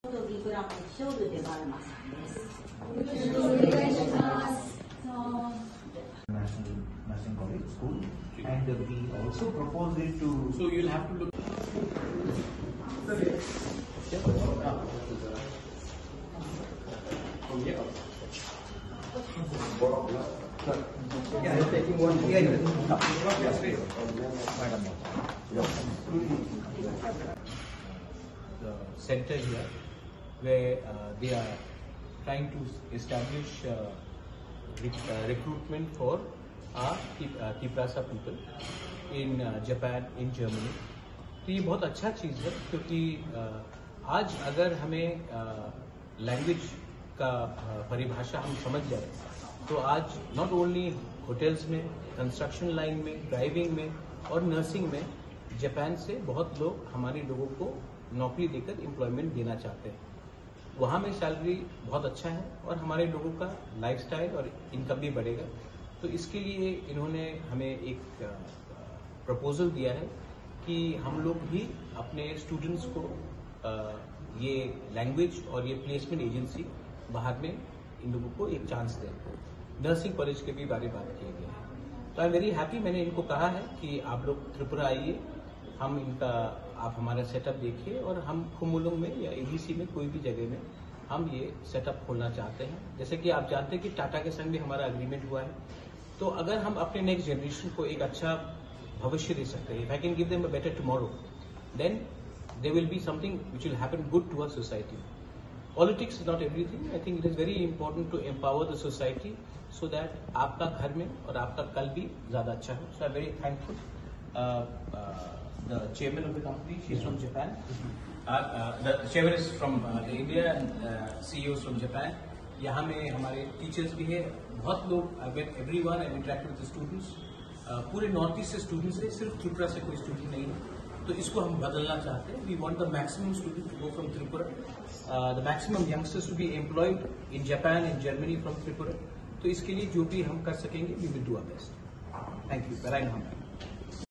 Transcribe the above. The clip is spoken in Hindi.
とビブランショールでバルマさんです。National Nursing College School, and we also propose it to. So you'll have to look. Yeah, I'm taking one. The center here, where they are trying to establish recruitment for our Kiprasa people in Japan, in Germany. तो ये बहुत अच्छा चीज़ है क्योंकि आज अगर हमें लैंग्वेज का परिभाषा हम समझ जाए तो आज नॉट ओनली होटल्स में, कंस्ट्रक्शन लाइन में, ड्राइविंग में और नर्सिंग में जापान से बहुत लोग हमारे लोगों को नौकरी देकर एम्प्लॉयमेंट देना चाहते हैं। वहाँ में सैलरी बहुत अच्छा है और हमारे लोगों का लाइफस्टाइल और इनकम भी बढ़ेगा। तो इसके लिए इन्होंने हमें एक प्रपोजल दिया है कि हम लोग भी अपने स्टूडेंट्स को ये लैंग्वेज और ये प्लेसमेंट एजेंसी बाहर में इन लोगों को एक चांस दें। नर्सिंग कॉलेज के भी बारे में बात किया गया है। तो आई एम वेरी हैप्पी। मैंने इनको कहा है कि आप लोग त्रिपुरा आइए, हम इनका आप हमारा सेटअप देखिए और हम खुमुलुंग में या एबीसी में कोई भी जगह में हम ये सेटअप खोलना चाहते हैं। जैसे कि आप जानते हैं कि टाटा के संग भी हमारा एग्रीमेंट हुआ है। तो अगर हम अपने नेक्स्ट जनरेशन को एक अच्छा भविष्य दे सकते हैं, if I can give them a better tomorrow, then there will be something which will happen good to our society. Politics is not everything. I think it is very important to empower the society so that आपका घर में और आपका कल भी ज्यादा अच्छा हो. So I'm very thankful. The chairman of the company, she's from Japan. The chairman is from India and CEO is from Japan. यहाँ में हमारे टीचर्स भी है, बहुत लोग. I met everyone. I interacted with the students. पूरे नॉर्थ ईस्ट से स्टूडेंट्स है, सिर्फ त्रिपुरा से कोई स्टूडेंट नहीं है. तो इसको हम बदलना चाहते हैं. We want the maximum student to go from Tripura, the maximum youngsters to be employed in Japan, in Germany from Tripura. तो इसके लिए जो भी हम कर सकेंगे we will do our best. Thank you.